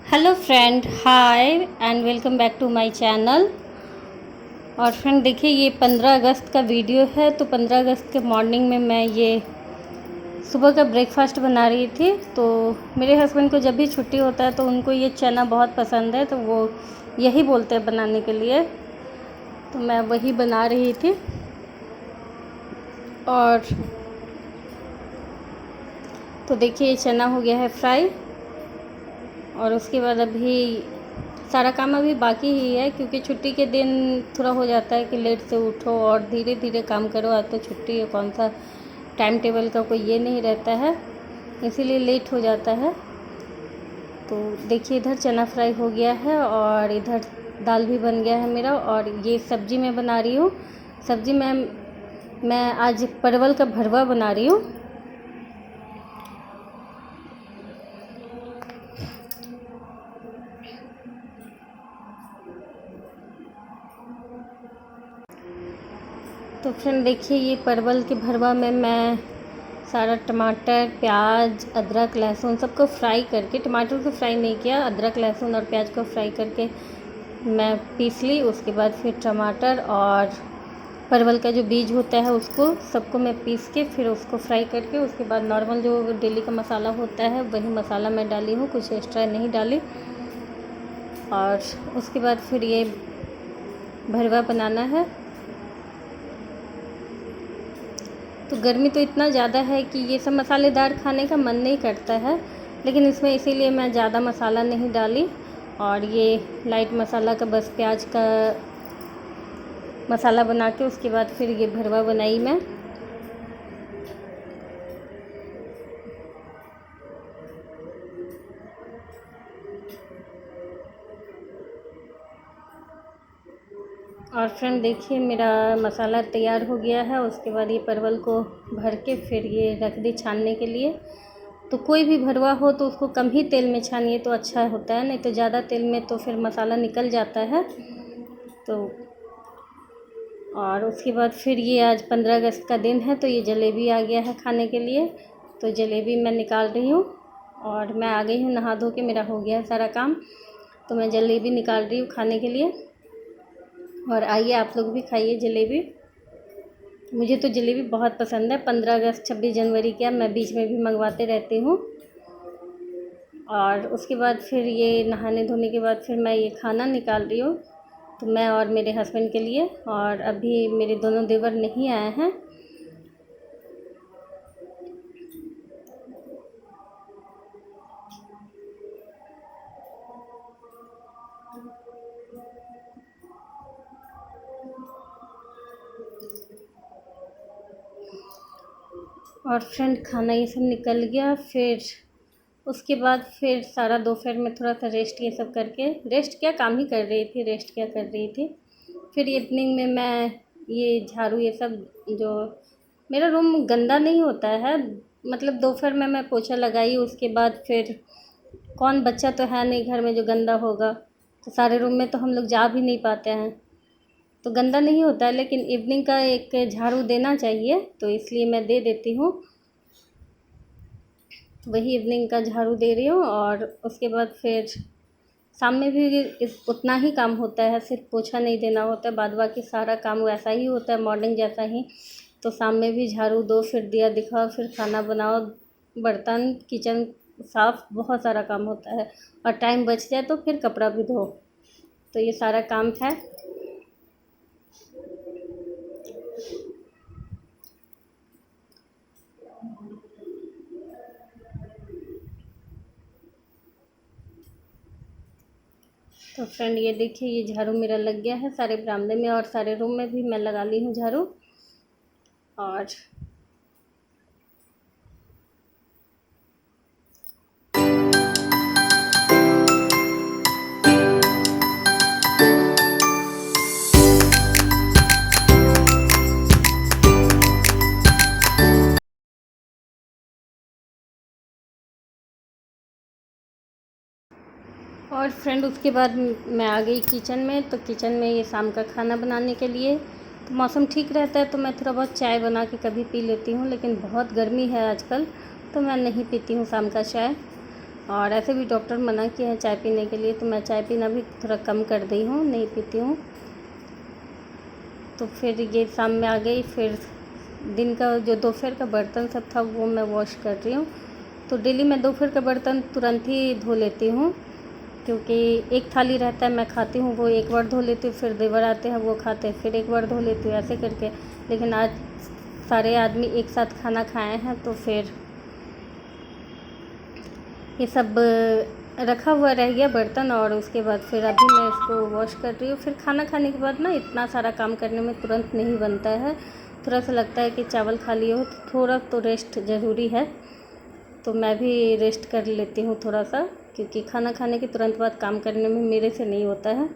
Hello friend, hi and welcome back to my channel. और friend देखिए, ये 15 अगस्त का वीडियो है। तो 15 अगस्त के मॉर्निंग में मैं ये सुबह का ब्रेकफास्ट बना रही थी। तो मेरे हस्बैंड को जब भी छुट्टी होता है तो उनको ये चना बहुत पसंद है, तो वो यही बोलते हैं बनाने के लिए। तो मैं वही बना रही थी। और तो देखिए, ये चना हो गया है फ्राई। और उसके बाद अभी सारा काम अभी बाकी ही है, क्योंकि छुट्टी के दिन थोड़ा हो जाता है कि लेट से उठो और धीरे धीरे काम करो। आज तो छुट्टी है, कौन सा टाइम टेबल का कोई ये नहीं रहता है, इसीलिए लेट हो जाता है। तो देखिए, इधर चना फ्राई हो गया है और इधर दाल भी बन गया है मेरा। और ये सब्ज़ी मैं बना रही हूँ। सब्ज़ी मैं आज परवल का भरवा बना रही हूँ। तो फ्रेंड देखिए, ये परवल के भरवा में मैं सारा टमाटर, प्याज, अदरक, लहसुन सबको फ्राई करके, टमाटर को फ्राई नहीं किया, अदरक, लहसुन और प्याज को फ्राई करके मैं पीस ली। उसके बाद फिर टमाटर और परवल का जो बीज होता है उसको सबको मैं पीस के फिर उसको फ्राई करके, उसके बाद नॉर्मल जो डेली का मसाला होता है वही मसाला मैं डाली हूँ, कुछ एक्स्ट्रा नहीं डाली। और उसके बाद फिर ये भरवा बनाना है। तो गर्मी तो इतना ज़्यादा है कि ये सब मसालेदार खाने का मन नहीं करता है, लेकिन इसमें इसीलिए मैं ज़्यादा मसाला नहीं डाली। और ये लाइट मसाला का, बस प्याज का मसाला बना के उसके बाद फिर ये भरवा बनाई मैं। और फ्रेंड देखिए, मेरा मसाला तैयार हो गया है। उसके बाद ये परवल को भर के फिर ये रख दी छानने के लिए। तो कोई भी भरवा हो तो उसको कम ही तेल में छानिए तो अच्छा होता है, नहीं तो ज़्यादा तेल में तो फिर मसाला निकल जाता है। तो और उसके बाद फिर ये आज 15 अगस्त का दिन है, तो ये जलेबी आ गया है खाने के लिए। तो जलेबी मैं निकाल रही हूँ। और मैं आ गई हूँ नहा धो के, मेरा हो गया है सारा काम। तो मैं जलेबी निकाल रही हूँ खाने के लिए। और आइए आप लोग भी खाइए जलेबी। मुझे तो जलेबी बहुत पसंद है। 15 अगस्त, 26 जनवरी क्या, मैं बीच में भी मंगवाते रहती हूँ। और उसके बाद फिर ये नहाने धोने के बाद फिर मैं ये खाना निकाल रही हूँ, तो मैं और मेरे हस्बैंड के लिए। और अभी मेरे दोनों देवर नहीं आए हैं। और फ्रेंड खाना ये सब निकल गया। फिर उसके बाद फिर सारा दोपहर में थोड़ा सा रेस्ट ये सब करके, रेस्ट क्या, काम ही कर रही थी, रेस्ट क्या कर रही थी। फिर इवनिंग में मैं ये झाड़ू ये सब, जो मेरा रूम गंदा नहीं होता है, मतलब दोपहर में मैं पोछा लगाई। उसके बाद फिर कौन, बच्चा तो है नहीं घर में जो गंदा होगा, तो सारे रूम में तो हम लोग जा भी नहीं पाते हैं, तो गंदा नहीं होता है। लेकिन इवनिंग का एक झाड़ू देना चाहिए, तो इसलिए मैं दे देती हूँ। वही इवनिंग का झाड़ू दे रही हूँ। और उसके बाद फिर शाम में भी उतना ही काम होता है, सिर्फ पोछा नहीं देना होता है, बाद बाकी सारा काम वैसा ही होता है, मॉर्निंग जैसा ही। तो शाम में भी झाड़ू दो, फिर दिया दिखाओ, फिर खाना बनाओ, बर्तन, किचन साफ़, बहुत सारा काम होता है। और टाइम बच जाए तो फिर कपड़ा भी धो। तो ये सारा काम है। तो फ्रेंड ये देखिए, ये झाड़ू मेरा लग गया है सारे बरामदे में, और सारे रूम में भी मैं लगा ली हूँ झाड़ू। और फ्रेंड उसके बाद मैं आ गई किचन में। तो किचन में ये शाम का खाना बनाने के लिए, तो मौसम ठीक रहता है तो मैं थोड़ा बहुत चाय बना के कभी पी लेती हूँ, लेकिन बहुत गर्मी है आजकल, तो मैं नहीं पीती हूँ शाम का चाय। और ऐसे भी डॉक्टर मना किया है चाय पीने के लिए, तो मैं चाय पीना भी थोड़ा कम कर दी हूँ, नहीं पीती हूँ। तो फिर ये शाम में आ गई, फिर दिन का जो दोपहर का बर्तन सब था वो मैं वॉश कर रही हूँ। तो डेली मैं दोपहर का बर्तन तुरंत ही धो लेती हूँ, क्योंकि एक थाली रहता है, मैं खाती हूँ, वो एक बार धो लेती हूँ, फिर देवर आते हैं वो खाते हैं, फिर एक बार धो लेती हूँ, ऐसे करके। लेकिन आज सारे आदमी एक साथ खाना खाए हैं, तो फिर ये सब रखा हुआ रह गया बर्तन, और उसके बाद फिर अभी मैं इसको वॉश कर रही हूँ। फिर खाना खाने के बाद ना इतना सारा काम करने में तुरंत नहीं बनता है, थोड़ा सा लगता है कि चावल खा लिए हो तो थोड़ा तो रेस्ट ज़रूरी है। तो मैं भी रेस्ट कर लेती हूँ थोड़ा सा, क्योंकि खाना खाने के तुरंत बाद काम करने में मेरे से नहीं होता है।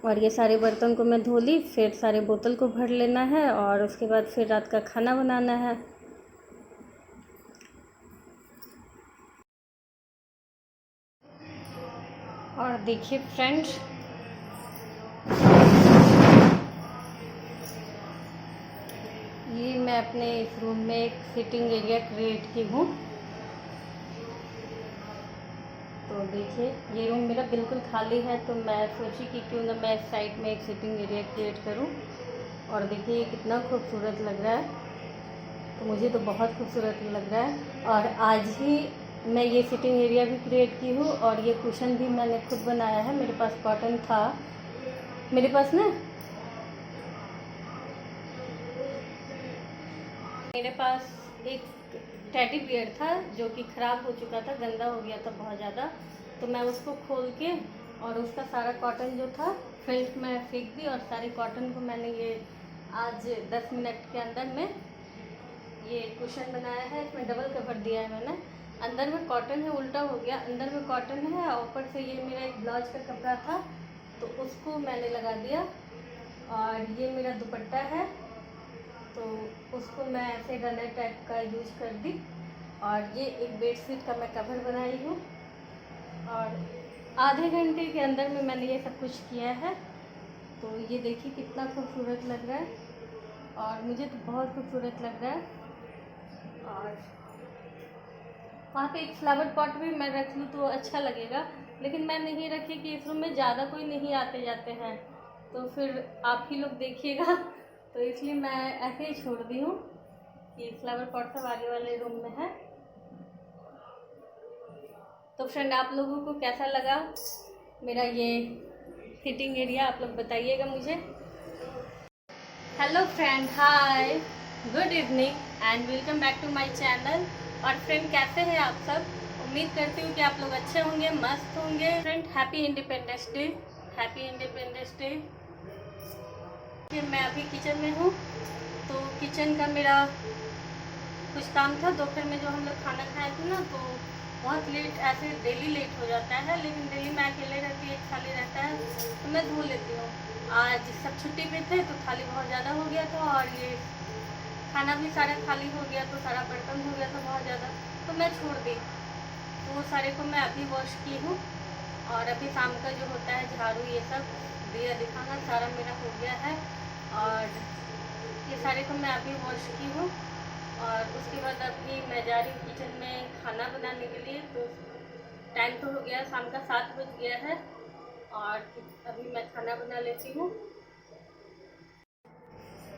और ये सारे बर्तन को मैं धो ली, फिर सारे बोतल को भर लेना है, और उसके बाद फिर रात का खाना बनाना है। और देखिए फ्रेंड्स, ये मैं अपने इस रूम में एक सिटिंग एरिया क्रिएट की हूँ। तो देखिए ये रूम मेरा बिल्कुल खाली है, तो मैं सोची कि क्यों ना मैं इस साइड में एक सिटिंग एरिया क्रिएट करूँ। और देखिए ये कितना खूबसूरत लग रहा है, तो मुझे तो बहुत खूबसूरत लग रहा है। और आज ही मैं ये सिटिंग एरिया भी क्रिएट की हूँ, और ये कुशन भी मैंने खुद बनाया है। मेरे पास कॉटन था, मेरे पास ना मेरे पास एक टेडी बियर था जो कि ख़राब हो चुका था, गंदा हो गया था बहुत ज़्यादा। तो मैं उसको खोल के और उसका सारा कॉटन जो था फिल्ट में फेंक दी, और सारे कॉटन को मैंने ये आज 10 मिनट के अंदर में ये कुशन बनाया है। इसमें डबल कवर दिया है मैंने। अंदर में कॉटन है, उल्टा हो गया, अंदर में कॉटन है, ऊपर से ये मेरा एक ब्लाउज का कपड़ा था तो उसको मैंने लगा दिया। और ये मेरा दुपट्टा है, तो उसको मैं ऐसे रनर टाइप का यूज कर दी। और ये एक बेडशीट का मैं कवर बनाई हूँ, और आधे घंटे के अंदर में मैंने ये सब कुछ किया है। तो ये देखिए कितना खूबसूरत लग रहा है, और मुझे तो बहुत खूबसूरत लग रहा है। और वहाँ पे एक फ्लावर पॉट भी मैं रख लूँ तो अच्छा लगेगा, लेकिन मैं नहीं रखी कि इस रूम में ज़्यादा कोई नहीं आते जाते हैं, तो फिर आप ही लोग देखिएगा तो इसलिए मैं ऐसे ही छोड़ दी हूँ कि फ्लावर पॉट सब आगे वाले रूम में है। तो फ्रेंड आप लोगों को कैसा लगा मेरा ये सिटिंग एरिया, आप लोग बताइएगा मुझे। Hello friend, hi, good evening and welcome back to my channel. और फ्रेंड कैसे हैं आप सब? उम्मीद करती हूँ कि आप लोग अच्छे होंगे, मस्त होंगे। Friend happy independence day, happy independence day. मैं अभी किचन में हूँ, तो किचन का मेरा कुछ काम था। दोपहर में जो हम लोग खाना खाए थे ना, तो बहुत लेट, ऐसे डेली लेट हो जाता है, लेकिन डेली मैं अकेले रहती है, एक थाली रहता है तो मैं धो लेती हूँ। आज सब छुट्टी पे थे तो थाली बहुत ज़्यादा हो गया था, और ये खाना भी सारा खाली हो गया, तो सारा बर्तन हो गया था बहुत ज़्यादा, तो मैं छोड़ दी। तो वो सारे को मैं अभी वॉश की हूँ, और अभी शाम का जो होता है झाड़ू ये सब दिया दिखाना सारा मेरा हो गया है। और ये सारे को मैं अभी वॉश की हूँ, और उसके बाद अभी मैं जा रही हूँ किचन में खाना बनाने के लिए। तो टाइम तो हो गया, शाम का 7 बज गया है, और अभी मैं खाना बना लेती हूँ।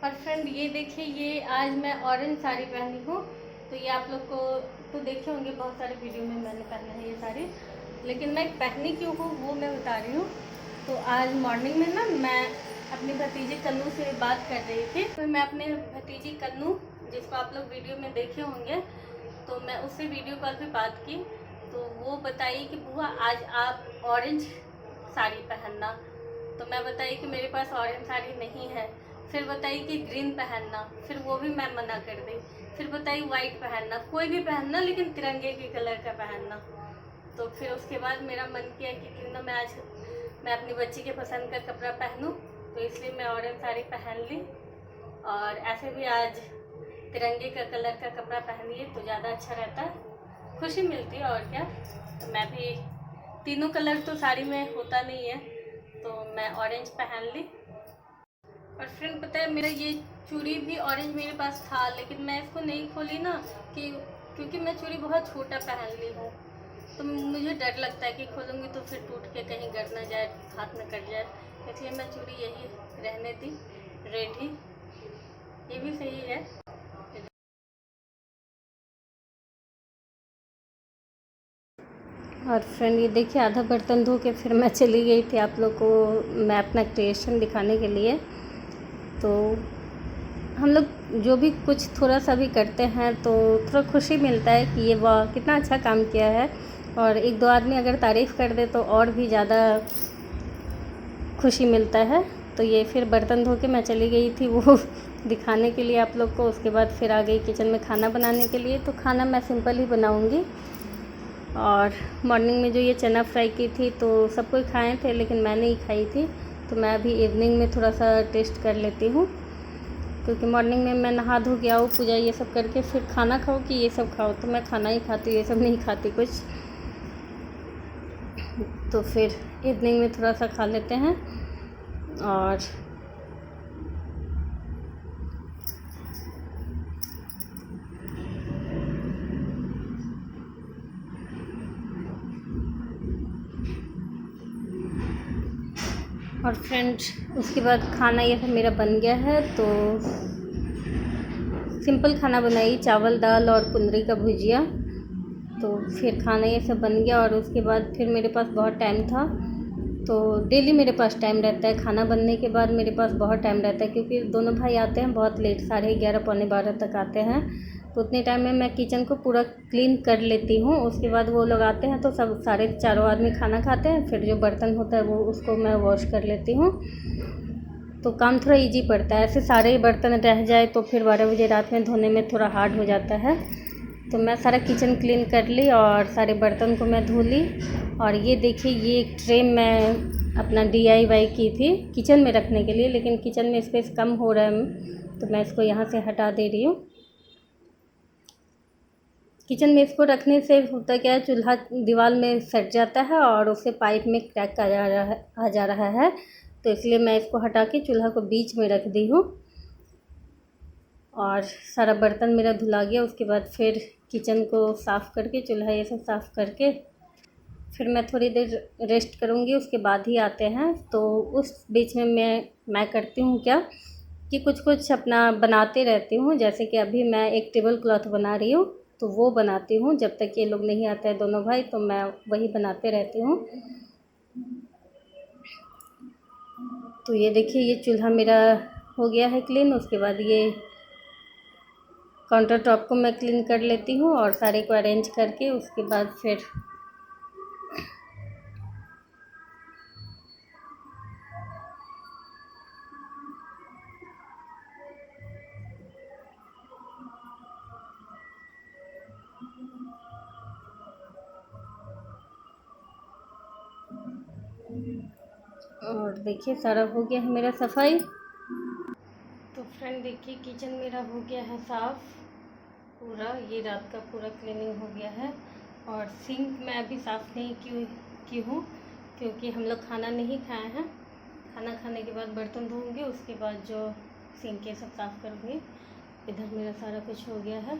और फ्रेंड ये देखिए, ये आज मैं ऑरेंज साड़ी पहनी हूँ। तो ये आप लोग को तो देखे होंगे, बहुत सारे वीडियो में मैंने पहना है ये साड़ी, लेकिन मैं पहनी क्यों हूँ वो मैं बता रही हूँ। तो आज मॉर्निंग में ना मैं अपनी भतीजी कन्नू से बात कर रही थी। तो मैं अपने भतीजी कन्नू, जिसको आप लोग वीडियो में देखे होंगे, तो मैं उससे वीडियो कॉल पे बात की। तो वो बताई कि बुआ आज आप ऑरेंज साड़ी पहनना। तो मैं बताई कि मेरे पास ऑरेंज साड़ी नहीं है। फिर बताई कि ग्रीन पहनना, फिर वो भी मैं मना कर दी। फिर बताई वाइट पहनना, कोई भी पहनना लेकिन तिरंगे के कलर का पहनना। तो फिर उसके बाद मेरा मन किया कि क्यों ना मैं आज मैं अपनी बच्ची के पसंद का कपड़ा पहनूं, तो इसलिए मैं ऑरेंज साड़ी पहन ली। और ऐसे भी आज तिरंगे का कलर का कपड़ा पहनिए तो ज़्यादा अच्छा रहता है, खुशी मिलती है, और क्या। तो मैं भी तीनों कलर तो साड़ी में होता नहीं है, तो मैं ऑरेंज पहन ली। और फ्रेंड पता है, मेरा ये चूड़ी भी ऑरेंज मेरे पास था, लेकिन मैं इसको नहीं खोली ना, कि क्योंकि मैं चूड़ी बहुत छोटा पहन ली हूँ। तो मुझे डर लगता है कि खोलूँगी तो फिर टूट के कहीं गिर ना जाए, हाथ में कट जाए, इसलिए मैं चूड़ी यही रहने दी रेड ही। ये भी सही है। और फ्रेंड ये देखिए आधा बर्तन धो के फिर मैं चली गई थी आप लोग को मैं अपना क्रिएशन दिखाने के लिए। तो हम लोग जो भी कुछ थोड़ा सा भी करते हैं तो थोड़ा खुशी मिलता है कि ये वाह कितना अच्छा काम किया है, और एक दो आदमी अगर तारीफ़ कर दे तो और भी ज़्यादा खुशी मिलता है। तो ये फिर बर्तन धो के मैं चली गई थी वो दिखाने के लिए आप लोग को। उसके बाद फिर आ गई किचन में खाना बनाने के लिए। तो खाना मैं सिंपल ही बनाऊंगी। और मॉर्निंग में जो ये चना फ्राई की थी तो सब कोई खाए थे, लेकिन मैं नहीं खाई थी। तो मैं अभी इवनिंग में थोड़ा सा टेस्ट कर लेती हूँ, क्योंकि मॉर्निंग में मैं नहा धो के आऊँ, पूजा ये सब करके फिर खाना खाओ कि ये सब खाओ, तो मैं खाना ही खाती हूँ, ये सब नहीं खाती कुछ। तो फिर इवनिंग में थोड़ा सा खा लेते हैं। और फ्रेंड उसके बाद खाना ये सब मेरा बन गया है। तो सिंपल खाना बनाई, चावल दाल और कुंदरी का भुजिया। तो फिर खाना ये सब बन गया और उसके बाद फिर मेरे पास बहुत टाइम था। तो डेली मेरे पास टाइम रहता है, खाना बनने के बाद मेरे पास बहुत टाइम रहता है, क्योंकि दोनों भाई आते हैं बहुत लेट, 11:30 पौने 12 तक आते हैं। तो उतने टाइम में मैं किचन को पूरा क्लीन कर लेती हूँ। उसके बाद वो लोग आते हैं तो सब सारे चारों आदमी खाना खाते हैं, फिर जो बर्तन होता है वो उसको मैं वॉश कर लेती हूँ। तो काम थोड़ा इजी पड़ता है। ऐसे सारे बर्तन रह जाए तो फिर 12 बजे रात में धोने में थोड़ा हार्ड हो जाता है। तो मैं सारा किचन क्लीन कर ली और सारे बर्तन को मैं धो ली। और ये देखिए ये एक ट्रे मैं अपना DIY की थी किचन में रखने के लिए, लेकिन किचन में स्पेस कम हो रहा है तो मैं इसको यहाँ से हटा दे रही हूँ। किचन में इसको रखने से होता क्या है, चूल्हा दीवार में सट जाता है और उससे पाइप में क्रैक आ जा रहा है। तो इसलिए मैं इसको हटा के चूल्हा को बीच में रख दी हूँ। और सारा बर्तन मेरा धुला गया। उसके बाद फिर किचन को साफ़ करके चूल्हा ये सब साफ़ करके फिर मैं थोड़ी देर रेस्ट करूँगी, उसके बाद ही आते हैं। तो उस बीच में मैं करती हूँ क्या कि कुछ अपना बनाते रहती हूँ। जैसे कि अभी मैं एक टेबल क्लॉथ बना रही हूँ, तो वो बनाती हूँ जब तक ये लोग नहीं आते हैं दोनों भाई, तो मैं वही बनाते रहती हूँ। तो ये देखिए ये चूल्हा मेरा हो गया है क्लीन। उसके बाद ये काउंटर टॉप को मैं क्लीन कर लेती हूँ और सारे को अरेंज करके उसके बाद फिर और देखिए सारा हो गया है मेरा सफाई। तो फ्रेंड देखिए किचन मेरा हो गया है साफ़ पूरा, ये रात का पूरा क्लीनिंग हो गया है। और सिंक मैं अभी साफ़ नहीं की हूँ, क्योंकि हम लोग खाना नहीं खाए हैं। खाना खाने के बाद बर्तन धोऊंगी, उसके बाद जो सिंक ये सब साफ़ करूँगी। इधर मेरा सारा कुछ हो गया है।